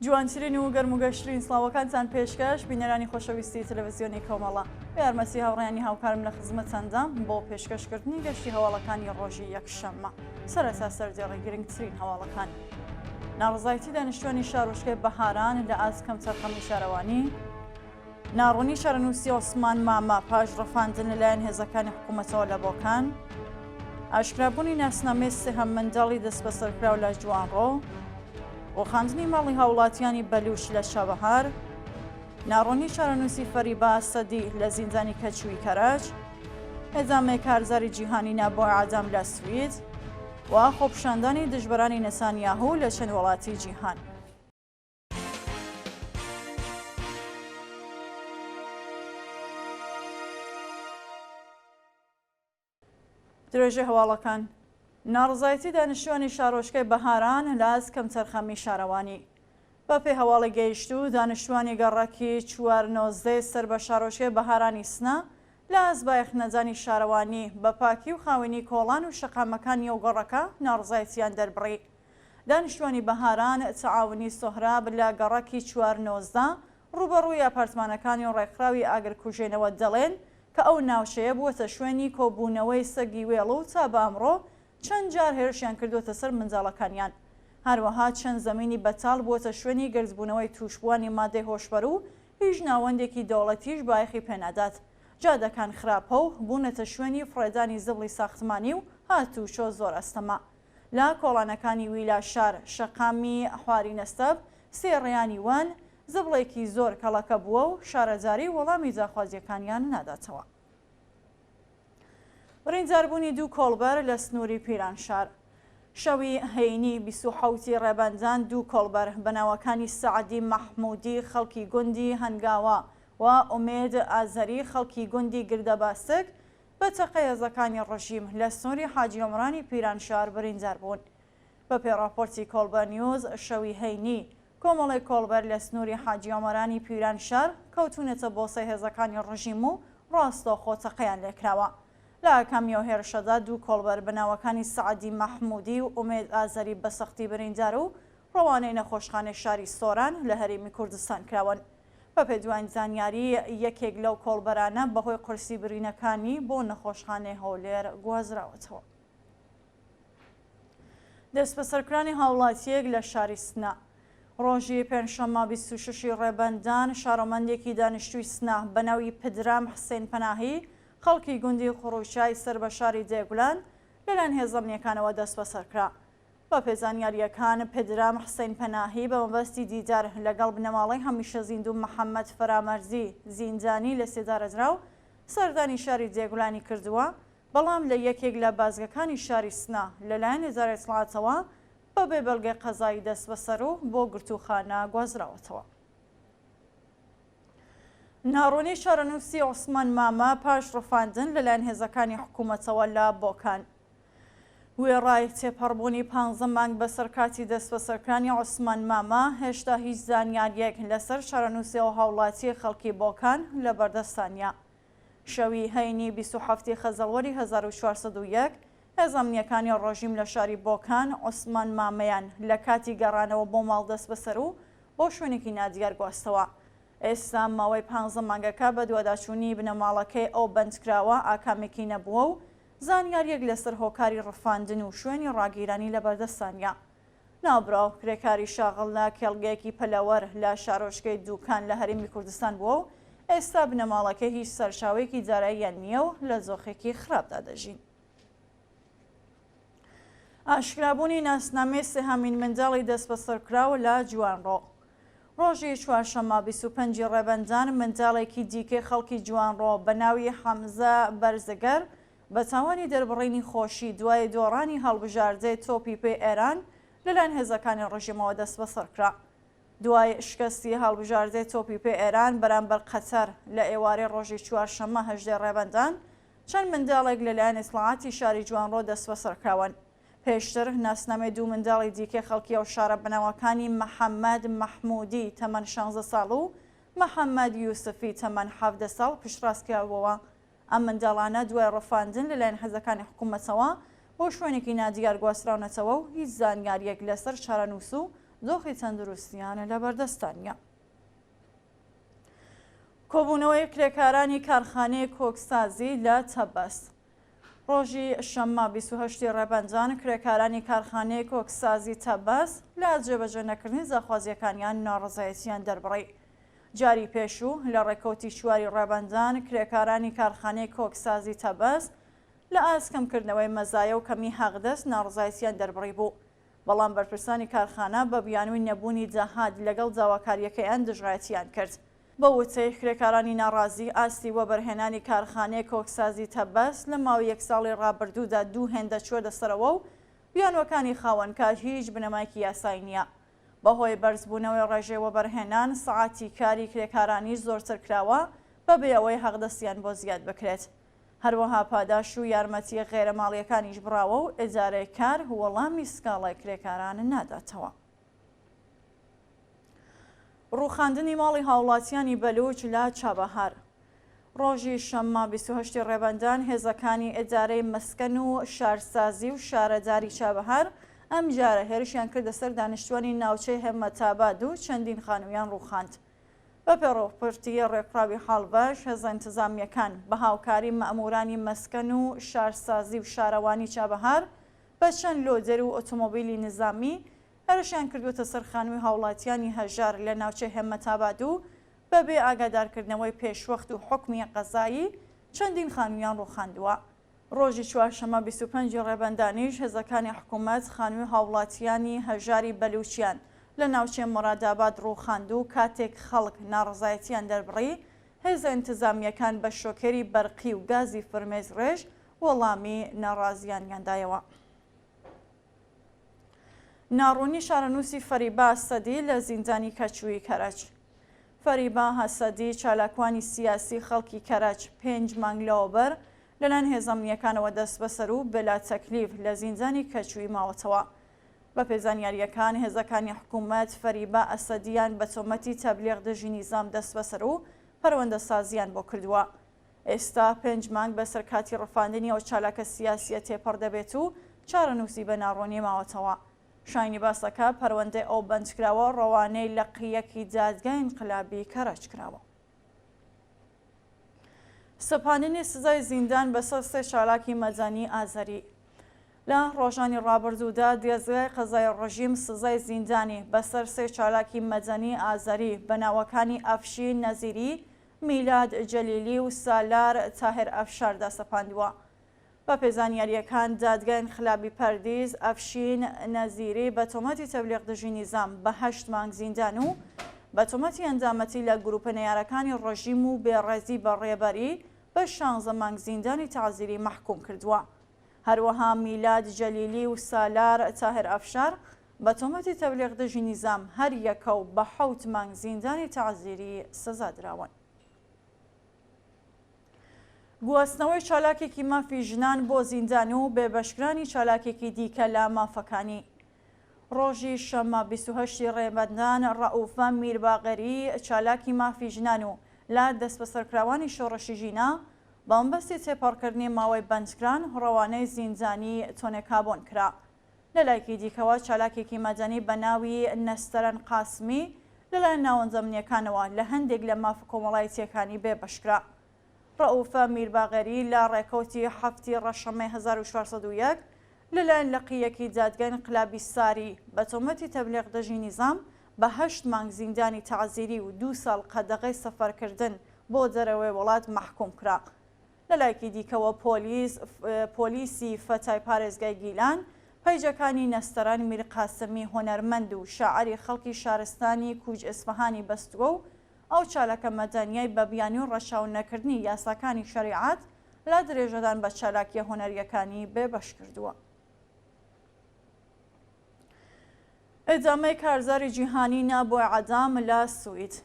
جوانترین و گەرموگەشترین سڵاوەکانتان پێشکەش بینەرانی خۆشەویستی تەلەڤیزیۆنی کۆمەڵە بە یارمەتی هاوڕێیانی هاوکارم لە خزمەتتاندام بۆ پێشکەشکردنی گەشتی هەواڵەکانی ڕۆژی یەکشەممە. سەرەتا سەردێڕی گرنگترین هەواڵەکان. ناڕزایەتی دانیشتوانی شارۆچکەی بەهاران لە ئاسکەم چەرخەمی شارەوانی، ناڕوونی شارەنووسی عوسمان مامە پاش ڕەفاندن لەلایەن هێزەکانی حکوومەتەوە لە بۆکان، ئاشکرابوونی ناسنامەی سێهەم منداڵی دەست بەسەرکراو لە جوانڕۆ، ڕۆخاندنی ماڵی هاوڵاتیانی بەلووش لە شەبەهار، ناڕوونی شارەنووسی فەریبا سەدی لە زیندانی کەچووی کەرەج، هێزامەی کارزاری جیهانی نابۆ عادەم لە سوید و خۆپشاندانی دژبەرانی نەتانیاهو لە چەند وڵاتی جیهان. درێژەی هەواڵەکان. ناڕزایەتی دانیشتوانی شارۆچکەی بەهاران لە ئاسکەم چەرخەمی شارەوانی. بە پێی هەواڵی گەیشتوو دانیشتوانی گەڕەکی 4/19 سەر بە شارۆچکەی بەهارانی سنە لە ئەزبایەخ نەزانی شارەوانی بە پاکی و خاوێنی کۆڵان و شەقامەکانی ئەو گەڕەکە ناڕزایەتیان دەربڕی. دانیشتوانی بەهاران تەعاونی سۆهراب لە گەڕەکی 4/19 ڕوبەڕووی ئاپارتمانەکانی و ڕێکخراوی ئاگرکوژێنەوە دەڵێن کە ئەو ناوچەیە بووەتە شوێنی کۆبوونەوەی سەگی وێڵ و تا بە ئەمڕۆ چەند جار هێرشیان کردوتە سەر منداڵەکانیان. هەروەها چەند زەمینی بەتاڵ بووەتە شوێنی گەرزبوونەوەی تووشبووانی مادەی هۆشبەر و هیچ ناوەندێکی دەوڵەتیش بایەخی پێنادات. جادەکان خراپە و بوونەتە شوێنی فڕێدانی زبڵی ساختمانی و هاتوچۆ زۆر ئەستەما. لە کۆڵانەکانی ویلا شار شەقامی خواری نەستەب سێڕێیانی وان زبڵێکی زۆر کەڵەکە بووە و شارەزاری وەڵامی جاخوازیەکانیان ناداتەوە. بڕینجاربوونی دوو کۆڵبەر لە سنووری پیرانشار. شەوی هەینی 27 ڕێبەندان دوو کۆڵبەر بەناوەکانی سەعەدی مەحموودی خەڵکی گوندی هەنگاوە و ئومێد ئازەری خەڵکی گوندی گردەباستک بە تەقەی هێزەکانی ڕژیم لە سنووری حاجی عومرانی پیرانشار بریندار بوون. بە پێی راپۆرتی کۆڵبەر نیوز شەوی هەینی کۆمەڵی کۆڵبەر لە سنووری حاجی عومرانی پیرانشار کەوتونەتە بۆسەی هێزەکانی ڕژیم و ڕاستەوخۆ تەقەیان لێکراوە. لە ئاکامیەوە هێرشەدا دوو کۆڵبەر بەناوەکانی سەعەدی مەحموودی و ئومێد ئازەری بەسەختی بریندار و ڕەوانەی نەخۆشخانەی شاری سۆران لە هەرێمی کوردستان کراون. بە پێدوان زانیاری یەکێک لەو کۆڵبەرانە بەهۆی قورسی برینەکانی بۆ نەخۆشخانەی هەولێر گوازراوەتەوە. دەستبەسەرکرانی هاوڵاتیەک لە شاری سنە. ڕۆژی پێنجشەممە 26 ڕێبەندان شارۆمەندێکی دانیشتووی سنە بەناوی پدرام حسێن پەناهی خەڵکی گوندی خوڕوچای سەر بە شاری دێگولان لەلایەن هێزەمنیەکانەوە دەست بەسەرکرا. بە پێزانیاریەکان پدرام حسێن پەناهی بە مەبەستی دیدار لەگەڵ بنەماڵەی هەمیشە زیندوو محەممەد فەرامەرزی زیندانی لە سێدارەدراو سەردانی شاری دێگولانی کردووە، بەڵام لە یەکێک لە بازگەکانی شاری سنە لەلایەن هێزارە دەسەڵاتەوە بەبێ بەڵگەی قەزایی دەست بەسەر و بۆ گرتوخانە گوازراوەتەوە. ناڕوونی شارەنووسی عوسمان مامە پاش ڕەفاندن لەلایەن هێزەکانی حکوومەتەوە لە بۆکان. وێڕای تێپەڕبوونی 15 مانگ بەسەر کاتی دەست بەسەرکرانی عوسمان مامە هێشتا هیچ زانیاریەک لەسەر شارەنووسیەوە هاوڵاتی خەڵکی بۆکان لە بەردەستانە. شەوی هەینی 27 خەزەڵوەری 1401 هێزەمنیەکانی ڕۆژیم لە شاری بۆکان عوسمان مامەیان لە کاتی گەڕانەوە بۆ ماڵ دەست بەسەر و بۆ شوێنێکی نادیار گواستەوە. ئێستا ماوەی 15 مانگەکە بە دوواداچوونی بنەماڵەکەی ئەو بەندکراوە ئاکامێکی نەبووە و زانیاریەک لەسەر هۆکاری ڕەفاندن و شوێنی ڕاگیرانی لە بەردەستانە. ناوبراو کرێکاری شاغڵ لە کێڵگەیەکی پەلەوەر لە شارۆچکەی دووکان لە هەرێمی کوردستان بووە و ئێستا بنەماڵەکە هیچ سەرچاوێکی جاراییان نییە و لە زۆخێکی خراپدا دەژین. ئاشکرابوونی ناسنامەی سێهەمین منداڵی دەست بەسەرکراوە لە جوانڕۆ. ڕۆژی چوارشەممە 25 ڕێبەندان منداڵێکی دیکەی خەڵکی جوانڕۆ بە ناوی حەمزە بەرزگەر بە تاوانی دەربڕینی خۆشی دوای دۆڕانی هەڵبژاردەی تۆپی پێ ئێران لەلایەن هێزەکانی ڕژیمەوە دەست بەسەرکرا. دوای شکستی هەڵبژاردەی تۆپی پێ ئێران بەرامبەر قەتەر لە ئێوارەی ڕۆژی چوارشەممە 18 ڕێبەندان چەند منداڵێک لەلایەن ئیسلاحاتی شاری جوانڕۆ دەست بەسەرکراون. پێشتر ناسنامەی دوو منداڵی دیکەی خەڵکی ئەو شارە بنەوەکانی محەممەد مەحموودی تەمەن 16 ساڵ و محەممەد یوسفی تەمەن 17 ساڵ پشتڕاستکراوەوە. ئەم منداڵانە دوای ڕەفاندن لەلایەن هێزەکانی حکوومەتەوە بۆ شوێنێکی نادیار گواستراونەتەوە و هیچ زانیاریەک لەسەر شارەنووس و دۆخی تەندروستیانە لە بەردەستانە. کۆبوونەوەی کرێکارانی کارخانەی کۆکسازی لە تەبەست. ڕۆژی شەممە 28 ڕێبەندان کرێکارانی کارخانەی کۆکسازی تەبەست لە جێبەجێ نەکردنی جاخوازیەکانیان ناڕزایەتیان دەربڕی. جاری پێشوو لە ڕێکەوتی چواری ڕێبەندان کرێکارانی کارخانەی کۆکسازی تەبەست لە ئاسکەمکردنەوەی مەزایە و کەمی حەقدەست ناڕزایەتیان دەربڕی بوو. بەڵام بەرپرسانی کارخانە بە بیانووی نەبوونی جەهاد لەگەڵ داواکاریەکەیان دژایەتیان کرد. بە وتەی کرێکارانی ناڕازی ئاستی وەبەرهێنانی کارخانەی کۆکسازی تەبەست لە ماوەی یەک ساڵی ڕابردوودا دوو هێندە چوەدە سەرەوە و بیانوەکانی خاوەنکار هیچ بنەمایەکی یاسایی نییە. بەهۆی بەرزبوونەوەی ڕێژەی وەبەرهێنان سەعاتی کاری کرێکارانی زۆرتر کراوە بەبێ ئەوەی حەقدەستیان بۆ زیاد بکرێت. هەروەها پاداش و یارمەتی غێرەماڵیەکانیش بڕاوە و ئێجارەی کار وەڵامی سکاڵای کرێکارانە ناداتەوە. ڕووخاندنی ماڵی هاوڵاتیانی بەلوچ لە چابەهار. ڕۆژی شەممە 28 ڕێبەندان هێزەکانی ئێجارەی مەسکەن و شارسازی و شارەداری چابەهار ئەم جارە هێرشیان کردە سەر دانیشتوانی ناوچەی هەمەتاباد و چەندین خانوویان ڕووخاند. بە پێڕۆپرتی ڕێکخراوی هەڵبەش هێزە ئینتیزامیەکان بە هاوکاری مەئمورانی مەسکەن و شارسازی و شارەوانی چابەهار بە چەند لۆدەر و ئۆتۆمۆبیلی نظامی هێرشیان کردوتە سەر خانووی هاوڵاتیانی هەژار لە ناوچەی هەمەتاباد و بەبێ ئاگادارکردنەوەی پێشوەخت و حکمی قەزایی چەندین خانوویان ڕووخاندووە. ڕۆژی چوارشەمە 25 ڕێبەندانیش هێزەکانی حکوومەت خانووی هاوڵاتیانی هەژاری بەلوچیان لە ناوچەی مۆراداباد ڕووخاند و کاتێک خەڵک ناڕزایەتیان دەربڕی هێزە ئینتیزامیەکان بە شۆکێری بەرقی و گازی فرمێز ڕێژ وەڵامی ناڕازیانیاندایەوە. ناڕوونی شارەنووسی فەریبا ئەسەدی لە زیندانی کەچووی کەرەچ. فەریبا ئەسەدی چالاکوانی سیاسی خەڵکی کەرەچ 5 مانگ لەوەبەر لەلایەن هێزەمنیەکانەوە دەست بەسەر و بەلا تەکلیف لە زیندانی کەچووی ماوەتەوە. بە پێزانیاریەکان هێزەکانی حکوومەت فەریبا ئەسەدیان بە تۆمەتی تەبلیغ دژی نیزام دەست بەسەر و پەروەندە سازیان بۆ کردووە. ئێستا 5 مانگ بەسەر کاتی ڕفاندنی ئەو چالاکە سیاسیە تێپەڕ دەبێت و چارەنووسی بە ناڕوونی ماوەتەوە. شاینی باسەکە پەروەندەی ئەو بەندکراوە ڕەوانەی لە قیەکی دادگای ئینقلابی کەرەچ کراوە. سەپاندنی سزای زیندان بەسەر 3 چالاکی مەدەنی ئازەری. لە ڕۆژانی ڕابردوودا دێزگای قەزای ڕژیم سزای زیندانی بەسەر 3 چالاکی مەدەنی ئازەری بە ناوەکانی ئەفشین نەزیری، میلاد جەلیلی و سالار تاهر ئەفشاردا سەپاندووە. بە پێزانیاریەکان دادگای ئینقلابی پەردیز ئەفشین نەزیری بە تۆمەتی تەبلیغ دژی نیزام بە 8 مانگ زیندان و بە تۆمەتی ئەندامەتی لە گروپە نەیارەکانی ڕژیم و بێڕێزی بە ڕێبەری بە 16 مانگ زیندانی تەعزیری مەحکوم کردووە. هەروەها میلاد جەلیلی و سالار تاهر ئەفشار بە تۆمەتی تەبلیغ دژی نیزام هەر یەکە و بە 7 مانگ زیندانی تەعزیری سزادراون. گواستنەوەی چالاکێکی مافی ژنان بۆ زیندان و بێبەشکرانی چالاکێکی دیکە لە مافەکانی. ڕۆژی شەممە 28 ڕێبەندان ڕەئوفە میرباغەری چالاکی مافی ژنان و لە دەستبەسەرکراوانی شۆڕەشی ژینە بەمبەستی تێپەڕکردنی ماوەی بەندکران ڕەوانەی زیندانی تۆنێکابۆن کرا. لەلایەکی دیکەوە چالاکێکی مەدەنی بە ناوی نەستەرەن قاسمی لەلایەن ناوەندەمنیەکانەوە لە هەندێک لە مافە کۆمەڵایەتیەکانی بێبەشکرا. ڕەئوفە میرباغەری لە ڕێکەوتی هەفتی ڕەشەمەی 1401 لەلایەن لەقیەکی دادگای ئینقلابی ساری بە تۆمەتی تەبلیغ دژی نیزام بە 8 مانگ زیندانی تەعزیری و 2 ساڵ قەدەغەی سەفەرکردن بۆ دەرەوەی وڵات مەحکوم کرا. لەلایەکی دیکەوە پۆلیسی فەتای پارێزگای گیلان پەیجەکانی نەستەران میرقاسمی هۆنەرمەند و شاعری خەڵکی شارستانی کوج ئیسفەهانی بەستووە و ئەو چالاکە مەدەنیای بە بیانی و ڕەشاو نەکردنی یاساکانی شەریعەت لە درێژەدان بە چالاکیە هۆنەریەکانی بێبەش کردووە. ئێدامەی کارزاری جیهانی نابۆی عەدام لە سوید.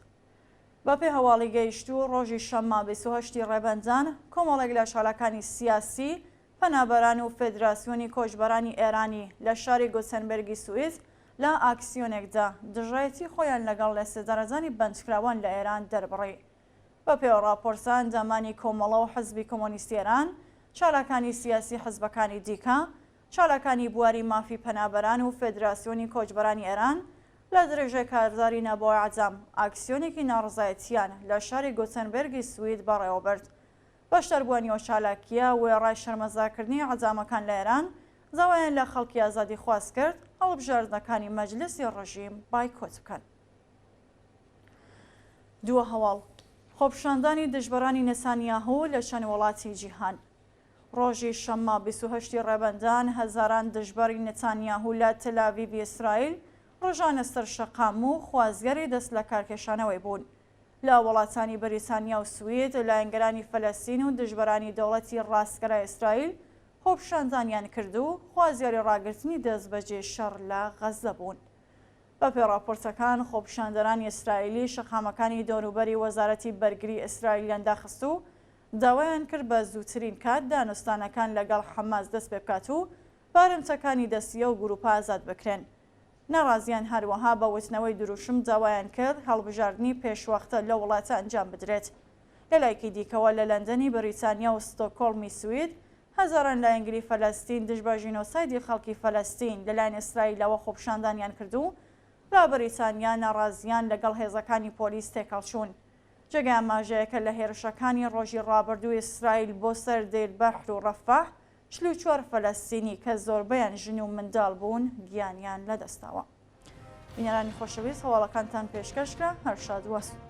بەپێی هەواڵی گەیشتوو ڕۆژی شەممە 28 ڕێبەندان کۆمەڵێک لە چالاکانی سیاسی، پەنابەران و فێدراسیۆنی کۆچبەرانی ئێرانی لە شاری گۆتەنبەرگی سوئیس لە ئاکسیۆنێکدا دژایەتی خۆیان لەگەڵ لە سێدارەزانی بەندکراوان لە ئێران دەربڕی. بەپێی ڕاپۆرسان دامانی کۆمەڵە و حزبی کۆمۆنیستی ئێران، چالاکانی سیاسی حزبەکانی دیکە، چالاکانی بواری مافی پەنابەران و فێدراسیۆنی کۆچبەرانی ئێران لە درێژەی کارزاری نەبووە عەجەم ئاکسیۆنێکی ناڕزایەتیان لە شاری گۆتنبێرگی سوید بەڕێوەبرد. بەشداربوونیەوە چالاکیە وێڕای شەرمەزارکردنی عەجەمەکان لە ئێران زاوایان لە خەڵکی ئازادی خواست کرد هەڵبژاردنەکانی مەجلیسی ڕژیم بایکۆت بکەن. دووە هەواڵ خۆپیشاندانی دژبەرانی نێتانیاهو لە چەند وڵاتی جیهان. ڕۆژی شەممە 28 ڕێبەندان هەزاران دژبەری نێتانیاهو لە تەل‌ئاڤیڤی ئیسرائیل ڕۆژانە سەرشەقام و خوازگەری دەست لە کارکێشانەوەی بوون. لە وڵاتانی بەریتانیا و سوید لایەنگەرانی فەلەستین و دژبەرانی دەوڵەتی ڕاستگەرای ئیسرائیل خۆپیشاندانیان کرد و خوازیاری ڕاگررتنی دەستبەجێ شەڕ لە غەزە بوون. بەپێی راپۆرتەکان خۆپیشاندەرانی ئیسرائیلی شەقامەکانی دەوروبەری وەزارەتی بەرگری ئیسرائیلیان داخست و داوایان کرد بە زووترین کات دانوستانەکان لەگەڵ حەماس دەست پێ بکات و بارمتەکانی دەستیە و گروپە ئازاد بکرێن. ناڕازیان هەروەها بە وتنەوەی دروشم داوایان کرد هەڵبژاردننی پێشوەختە لە وڵاتە ئەنجام بدرێت. لەلایەکی دیکەوە لە لەندەنی بەریتانیا و ستۆکۆڵمی سوید هەزاران لایەنگری فەلەستین دژبە ژینۆسایدی خەڵکی فەلەستین لەلایەن ئیسرائیلەوە خۆپیشاندانیان کردو لە بەریتانیا ناڕازیان لەگەڵ هێزەکانی پۆلیس تێکەڵچوون. جێگای ئاماژەیەکە لە هێرشەکانی ڕۆژی ڕابردووی ئیسرائیل بۆ سەر دێربەحر و ڕەفاح 44 فەلەستینی کە زۆربەیان ژن و منداڵ بوون گیانیان لەدەستاوە. بینەرانی خۆشەویست هەواڵەکانتان پێشکەشکرا هەر شاد وەسوود.